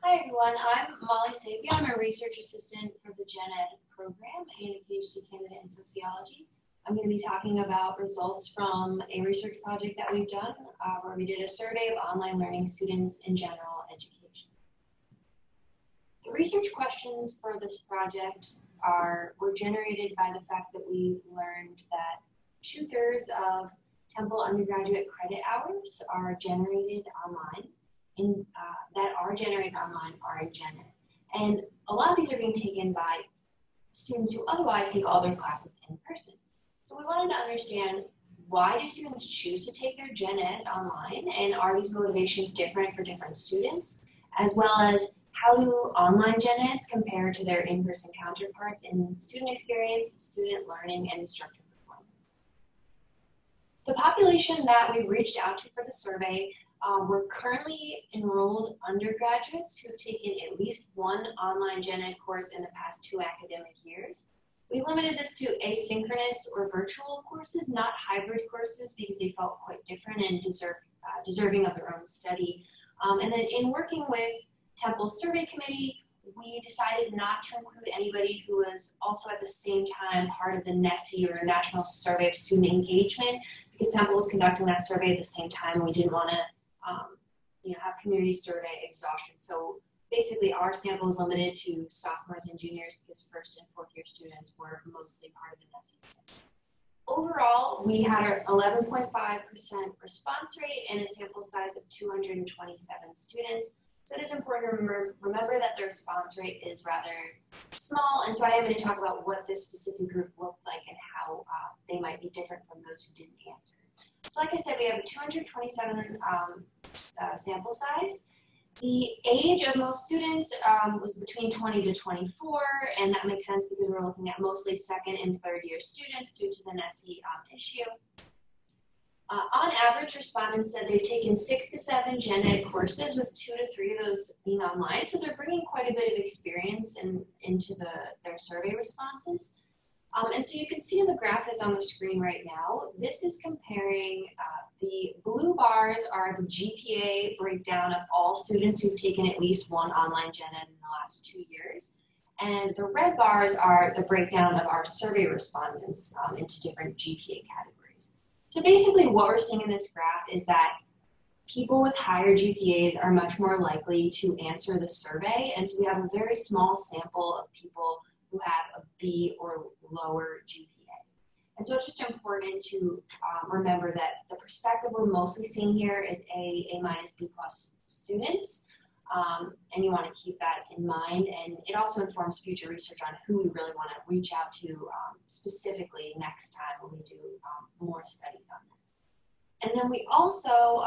Hi everyone, I'm Molly Sapia. I'm a research assistant for the Gen Ed program and a PhD candidate in sociology. I'm going to be talking about results from a research project that we've done where we did a survey of online learning students in general education. The research questions for this project were generated by the fact that we learned that 2/3 of Temple undergraduate credit hours are generated online. That are generated online are in Gen Ed. And a lot of these are being taken by students who otherwise take all their classes in person. So we wanted to understand, why do students choose to take their Gen Eds online, and are these motivations different for different students, as well as how do online Gen Eds compare to their in-person counterparts in student experience, student learning, and instructor performance. The population that we reached out to for the survey were currently enrolled undergraduates who've taken at least one online Gen Ed course in the past 2 academic years. We limited this to asynchronous or virtual courses, not hybrid courses, because they felt quite different and deserving of their own study. And then in working with Temple's survey committee, we decided not to include anybody who was also at the same time part of the NSE, or National Survey of Student Engagement, because Temple was conducting that survey at the same time. We didn't want to have community survey exhaustion. So basically our sample is limited to sophomores and juniors, because 1st and 4th year students were mostly part of the NSE. Overall, we had an 11.5% response rate and a sample size of 227 students. So it is important to remember that the response rate is rather small, and so I am going to talk about what this specific group looked like and how they might be different from those who didn't answer. So like I said, we have a 227 sample size. The age of most students was between 20 to 24, and that makes sense because we're looking at mostly 2nd and 3rd year students due to the NSE issue. On average, respondents said they've taken 6 to 7 Gen Ed courses, with 2 to 3 of those being online, so they're bringing quite a bit of experience into their survey responses. And so you can see in the graph that's on the screen right now, this is comparing, the blue bars are the GPA breakdown of all students who've taken at least one online Gen Ed in the last 2 years. And the red bars are the breakdown of our survey respondents into different GPA categories. So basically what we're seeing in this graph is that people with higher GPAs are much more likely to answer the survey. And so we have a very small sample of people who have a B or lower GPA. And so it's just important to remember that the perspective we're mostly seeing here is A minus, B plus students. And you want to keep that in mind. And it also informs future research on who we really want to reach out to specifically next time when we do more studies on this. And then we also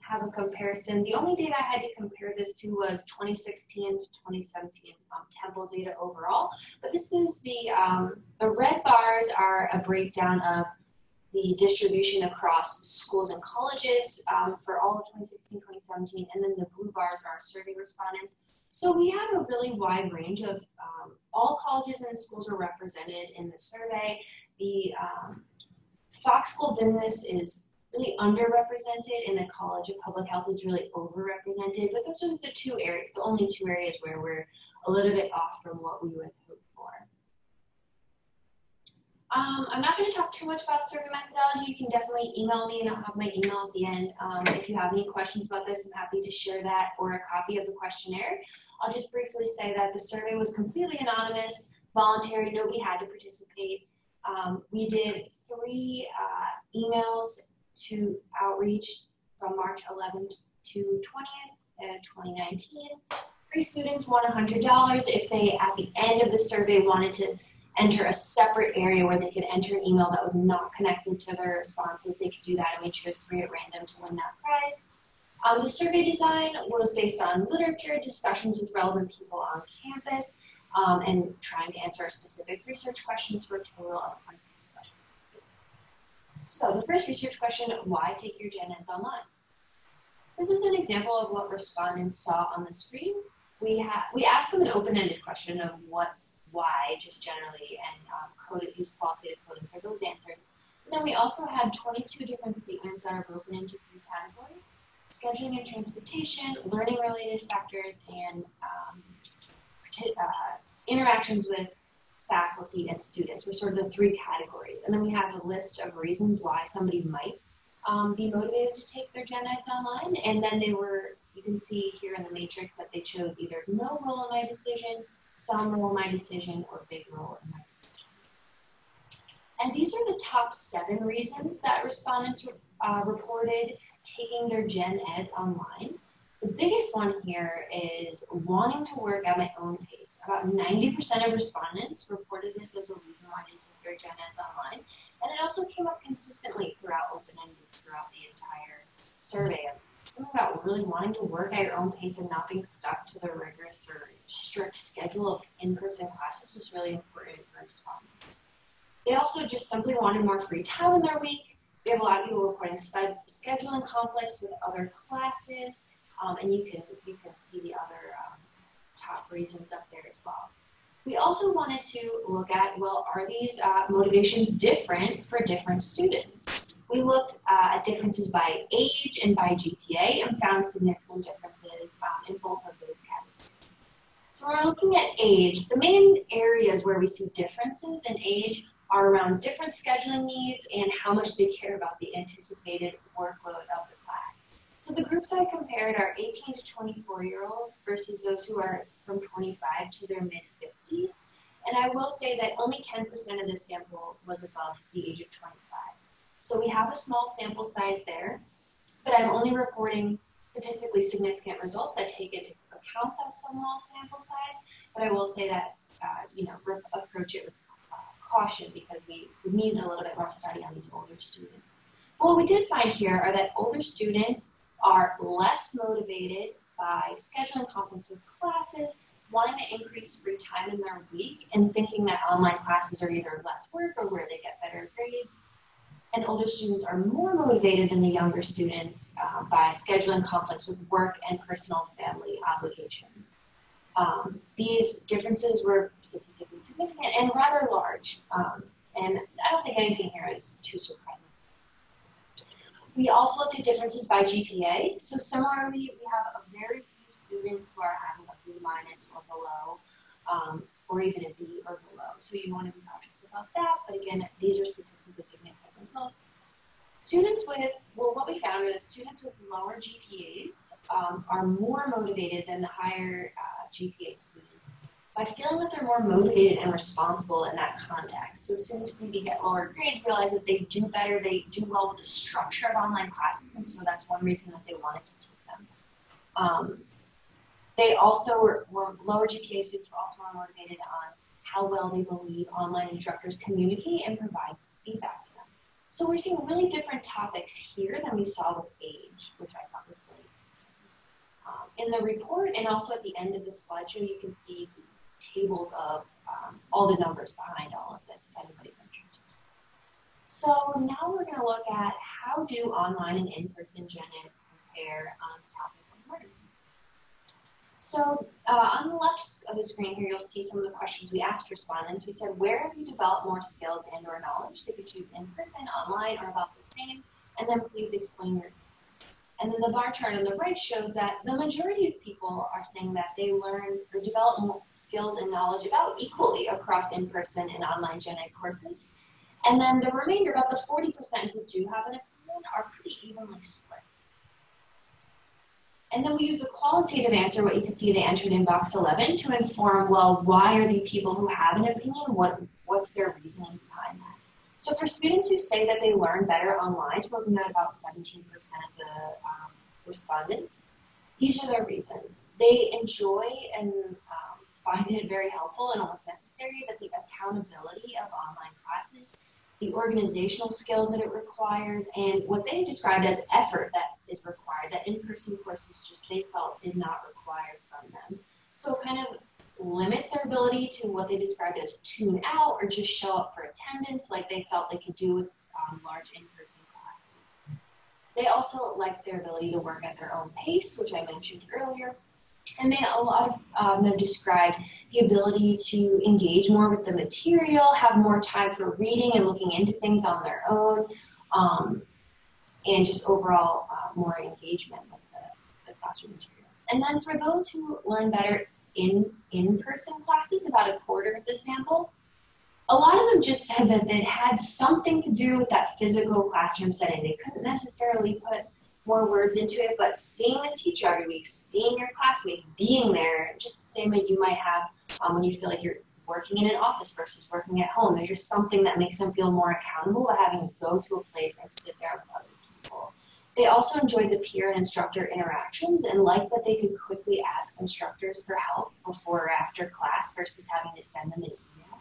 have a comparison. The only data I had to compare this to was 2016 to 2017 Temple data overall. But this is the red bars are a breakdown of the distribution across schools and colleges for all of 2016, 2017, and then the blue bars are our survey respondents. So we have a really wide range of all colleges and schools are represented in the survey. The Fox School Business is really underrepresented, and the College of Public Health is really overrepresented, but those are the only two areas where we're a little bit off from what we would hope for. I'm not going to talk too much about survey methodology. You can definitely email me, and I'll have my email at the end. If you have any questions about this, I'm happy to share that or a copy of the questionnaire. I'll just briefly say that the survey was completely anonymous, voluntary, nobody had to participate. We did 3 emails to outreach from March 11th to 20th, 2019. 3 students won $100 if they, at the end of the survey, wanted to enter a separate area where they could enter an email that was not connected to their responses. They could do that, and we chose 3 at random to win that prize. The survey design was based on literature, discussions with relevant people on campus, and trying to answer specific research questions for a total of 26 questions. So the first research question, why take your Gen Eds online? This is an example of what respondents saw on the screen. We asked them an open-ended question of why, just generally, and use qualitative coding for those answers. And then we also had 22 different statements that are broken into 3 categories. scheduling and transportation, learning-related factors, and interactions with faculty and students were sort of the three categories. And then we have a list of reasons why somebody might be motivated to take their gen eds online. And then they were, you can see here in the matrix that they chose either no role in my decision, some role in my decision, or big role in my decision. And these are the top 7 reasons that respondents reported taking their gen eds online. The biggest one here is wanting to work at my own pace. About 90% of respondents reported this as a reason why they took their gen eds online. And it also came up consistently throughout open-endeds throughout the entire survey. Something about really wanting to work at your own pace and not being stuck to the rigorous or strict schedule of in-person classes was really important for respondents. They also just simply wanted more free time in their week. We have a lot of people reporting scheduling conflicts with other classes. And you can see the other top reasons up there as well. We also wanted to look at, well, are these motivations different for different students? We looked at differences by age and by GPA and found significant differences in both of those categories. So when we're looking at age, the main areas where we see differences in age are around different scheduling needs and how much they care about the anticipated workload of the class. So the groups I compared are 18 to 24-year-olds versus those who are from 25 to their mid-50s. And I will say that only 10% of the sample was above the age of 25. So we have a small sample size there, but I'm only reporting statistically significant results that take into account that small sample size. But I will say that, approach it with caution because we need a little bit more study on these older students. But what we did find here are that older students are less motivated by scheduling conflicts with classes, wanting to increase free time in their week, and thinking that online classes are either less work or where they get better grades. And older students are more motivated than the younger students by scheduling conflicts with work and personal family obligations. These differences were statistically significant and rather large, and I don't think anything here is too surprising. We also looked at differences by GPA. So similarly, we have a very few students who are having a B- or below, or even a B or below. So you want to be cautious about that. But again, these are statistically significant results. Students with, well, what we found is that students with lower GPAs are more motivated than the higher GPA students by feeling that they're more motivated and responsible in that context. So students who maybe get lower grades realize that they do better, they do well with the structure of online classes, and so that's one reason that they wanted to take them. They also were lower GPA students were also more motivated on how well they believe online instructors communicate and provide feedback to them. So we're seeing really different topics here than we saw with age, which I thought was really interesting. In the report and also at the end of the slideshow, you can see the tables of all the numbers behind all of this, if anybody's interested. So now we're going to look at how do online and in-person gen eds compare on the topic of learning. So on the left of the screen here, you'll see some of the questions we asked respondents. We said, where have you developed more skills and or knowledge? They could choose in-person, online, or about the same, and then please explain your answer. And then the bar chart on the right shows that the majority of people are saying that they learn or develop more skills and knowledge about equally across in-person and online gen ed courses. And then the remainder, about the 40% who do have an opinion, are pretty evenly split. And then we use the qualitative answer, what you can see they entered in box 11, to inform, well, why are the people who have an opinion, what's their reasoning behind that? So for students who say that they learn better online, we're looking at about 17% of the respondents. These are their reasons. They enjoy and find it very helpful and almost necessary that the accountability of online classes, the organizational skills that it requires, and what they described as effort that is required, that in-person courses just they felt did not require from them. So it kind of limits their ability to what they described as tune out or just show up for attendance like they felt they could do with large in-person classes. They also like their ability to work at their own pace, which I mentioned earlier. And a lot of them described the ability to engage more with the material, have more time for reading and looking into things on their own, and just overall more engagement with classroom materials. And then for those who learn better in in-person classes, about a quarter of the sample, a lot of them just said that it had something to do with that physical classroom setting. They couldn't necessarily put more words into it, but seeing the teacher every week, seeing your classmates, being there, just the same way you might have when you feel like you're working in an office versus working at home. There's just something that makes them feel more accountable by having to go to a place and sit there with other people. They also enjoyed the peer and instructor interactions and liked that they could quickly ask instructors for help before or after class versus having to send them an email.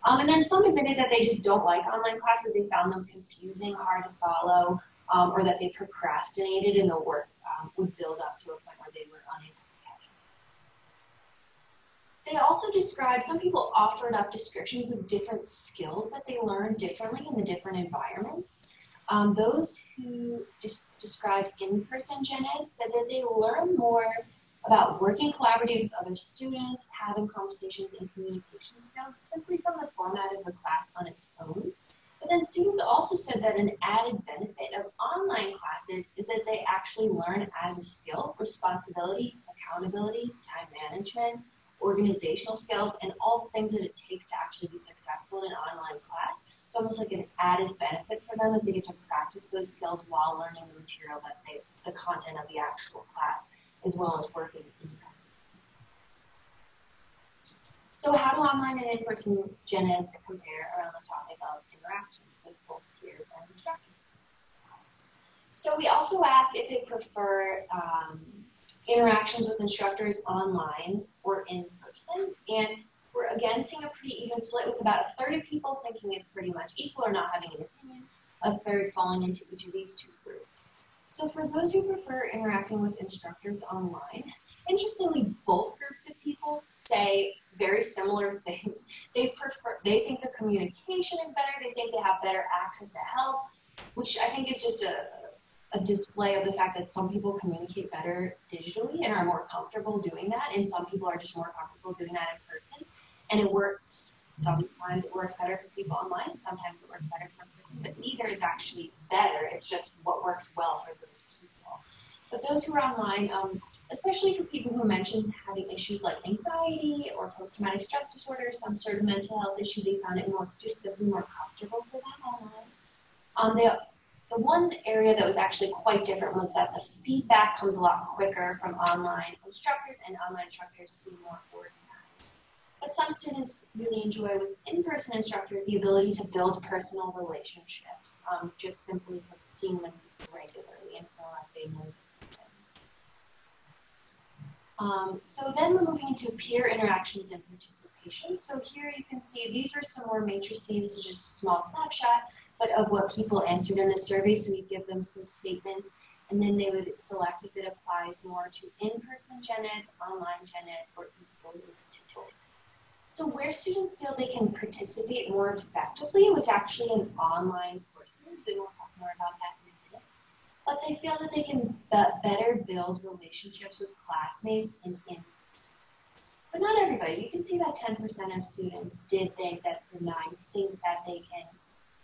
And then some admitted that they just don't like online classes. They found them confusing, hard to follow, or that they procrastinated and the work would build up to a point where they were unable to catch up. They also described, some people offered up descriptions of different skills that they learned differently in the different environments. Those who described in-person gen ed said that they learned more about working collaboratively with other students, having conversations and communication skills simply from the format of the class on its own. But then students also said that an added benefit of online classes is that they actually learn as a skill, responsibility, accountability, time management, organizational skills, and all the things that it takes to actually be successful in an online class. It's almost like an added benefit for them that they get to practice those skills while learning the material that the content of the actual class, as well as working independently. So how do online and in-person gen eds compare around the topic of interactions with both peers and instructors? So we also asked if they prefer interactions with instructors online or in person, and we're again seeing a pretty even split with about a third of people thinking it's pretty much equal or not having an opinion, a third falling into each of these two groups. So for those who prefer interacting with instructors online, interestingly, both groups of people say very similar things. They think the communication is better, they think they have better access to help, which I think is just a display of the fact that some people communicate better digitally and are more comfortable doing that, and some people are just more comfortable doing that in person. And it works, sometimes it works better for people online, and sometimes it works better for in person, but neither is actually better, it's just what works well for those people. But those who are online, especially for people who mentioned having issues like anxiety or post-traumatic stress disorder, some sort of mental health issue, they found it just simply more comfortable for them online. The one area that was actually quite different was that the feedback comes a lot quicker from online instructors, and online instructors seem more organized. But some students really enjoy with in-person instructors the ability to build personal relationships, just simply from seeing them regularly and feel like they know. So then we're moving into peer interactions and participation. So here you can see these are some more matrices. This is just a small snapshot, but of what people answered in the survey. So we give them some statements, and then they would select if it applies more to in-person gen eds, online gen eds, or equally to both. So where students feel they can participate more effectively was actually in online courses, and we'll talk more about that in a minute. But they feel that they can better build relationships with classmates in person. But not everybody. You can see that 10% of students did think that the 9 things that they can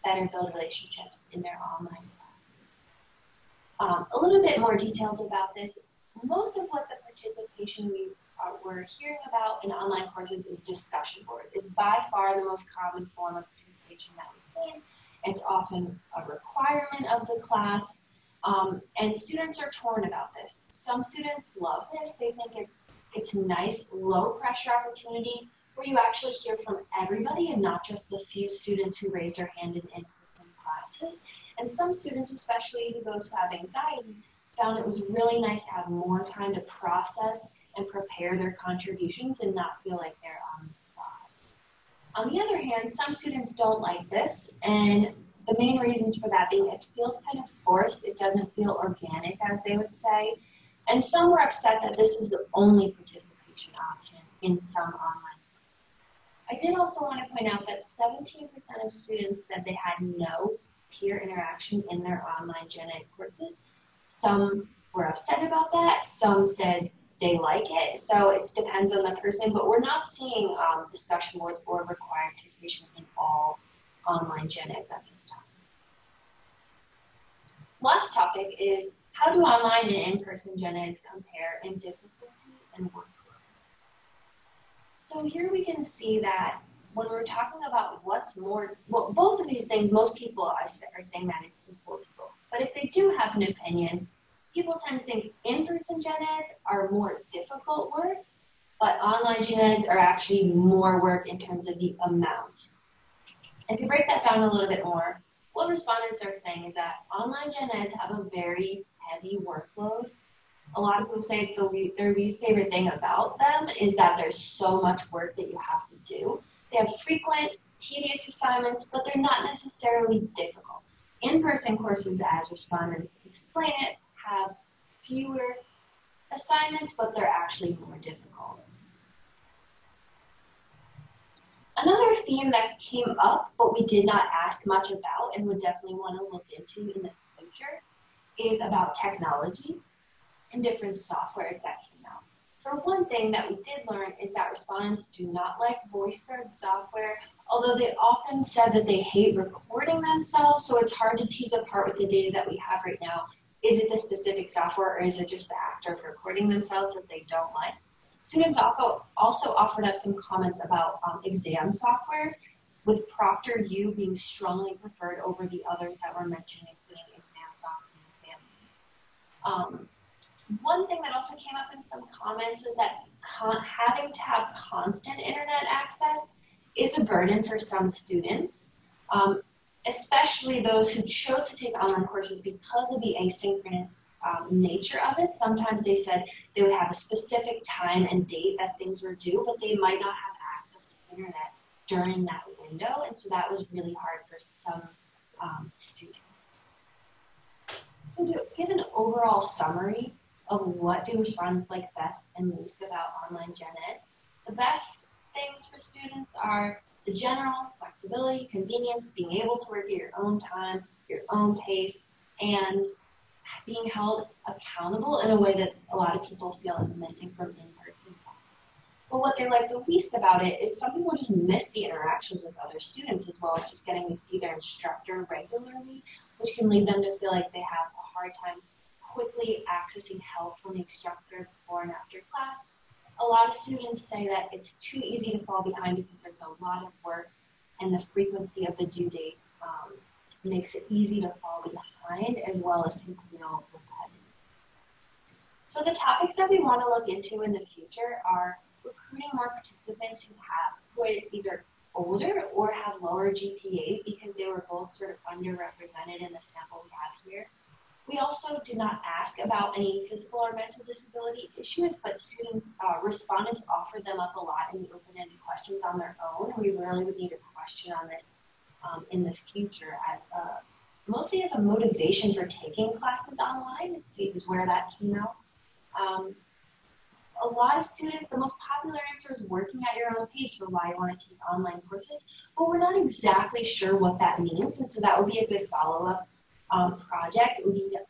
better build relationships in their online classes. A little bit more details about this. Most of what the participation we're hearing about in online courses is discussion boards. It's by far the most common form of participation that we've seen. It's often a requirement of the class. And students are torn about this. Some students love this. They think it's a nice, low-pressure opportunity where you actually hear from everybody and not just the few students who raise their hand in in-person classes. And some students, especially those who have anxiety, found it was really nice to have more time to process and prepare their contributions and not feel like they're on the spot. On the other hand, some students don't like this, and the main reasons for that being it feels kind of forced, it doesn't feel organic, as they would say. And some were upset that this is the only participation option in some online. I did also want to point out that 17% of students said they had no peer interaction in their online gen ed courses. Some were upset about that, some said they like it, so it depends on the person, but we're not seeing discussion boards or required participation in all online gen eds at this time. Last topic is How do online and in-person gen eds compare in difficulty and workload? So here we can see that when we're talking about what's more, well, both of these things, most people are saying that it's equal to both. But if they do have an opinion, people tend to think in-person gen eds are more difficult work, but online gen eds are actually more work in terms of the amount. And to break that down a little bit more, what respondents are saying is that online gen eds have a very heavy workload. A lot of people say it's their least favorite thing about them is that there's so much work that you have to do. They have frequent, tedious assignments, but they're not necessarily difficult. In-person courses, as respondents explain it, have fewer assignments, but they're actually more difficult. Another theme that came up, but we did not ask much about and would definitely want to look into in the future, is about technology and different softwares that came out. For one thing that we did learn is that respondents do not like voice-third software, although they often said that they hate recording themselves, so it's hard to tease apart with the data that we have right now. Is it the specific software, or is it just the actor recording themselves that they don't like? Students also offered up some comments about exam softwares, with ProctorU being strongly preferred over the others that were mentioned, including ExamSoft and Exam. One thing that also came up in some comments was that having to have constant internet access is a burden for some students, especially those who chose to take online courses because of the asynchronous nature of it. Sometimes they said they would have a specific time and date that things were due, but they might not have access to internet during that window, and so that was really hard for some students. So to give an overall summary of what do respondents like best and least about online gen eds, the best things for students are the general flexibility, convenience, being able to work at your own time, your own pace, and being held accountable in a way that a lot of people feel is missing from in-person classes. But what they like the least about it is some people just miss the interactions with other students, as well as just getting to see their instructor regularly, which can lead them to feel like they have a hard time quickly accessing help from the instructor before and after class. A lot of students say that it's too easy to fall behind because there's a lot of work, and the frequency of the due dates makes it easy to fall behind, as well as can feel repetitive. So the topics that we want to look into in the future are recruiting more participants who are either older or have lower GPAs, because they were both sort of underrepresented in the sample we have here. We also did not ask about any physical or mental disability issues, but student respondents offered them up a lot in the open-ended questions on their own, and we really would need a question on this in the future as mostly as a motivation for taking classes online, is where that came out. A lot of students, the most popular answer is working at your own pace for why you want to take online courses, but we're not exactly sure what that means, and so that would be a good follow-up project. We need to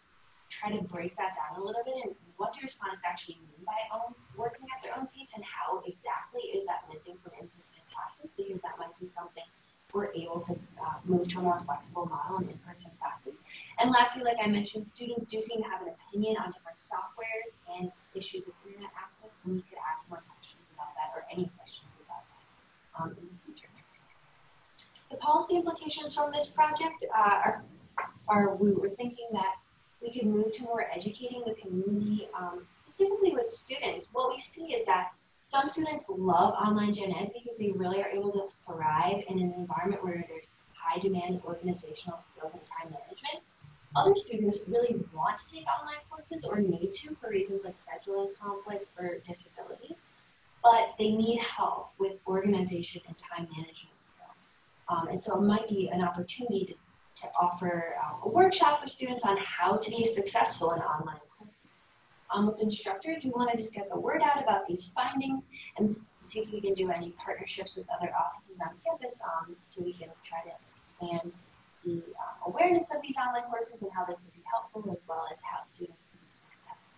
try to break that down a little bit, and what do respondents actually mean by working at their own pace, and how exactly is that missing from in-person classes, because that might be something we're able to move to a more flexible model in in-person classes. And lastly, like I mentioned, students do seem to have an opinion on different softwares and issues of internet access, and we could ask more questions about that, or any questions about that in the future. The policy implications from this project we were thinking that we could move to more educating the community, specifically with students. What we see is that some students love online gen eds because they really are able to thrive in an environment where there's high demand organizational skills and time management. Other students really want to take online courses or need to for reasons like scheduling conflicts or disabilities, but they need help with organization and time management skills. And so it might be an opportunity to offer a workshop for students on how to be successful in online courses. With instructors, we want to just get the word out about these findings and see if we can do any partnerships with other offices on campus, so we can try to expand the awareness of these online courses and how they can be helpful, as well as how students can be successful.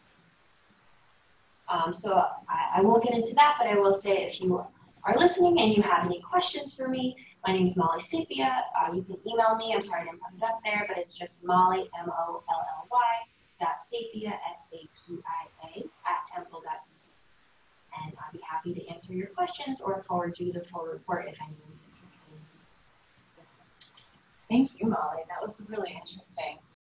So I won't get into that, but I will say if you are listening and you have any questions for me, my name is Molly Sepia. You can email me. I'm sorry I didn't put it up there, but it's just Molly, M-O-L-L-Y, .sapia, S-A-P-I-A, @temple.edu. And I'll be happy to answer your questions or forward you the full report if anyone's interested. Thank you, Molly. That was really interesting.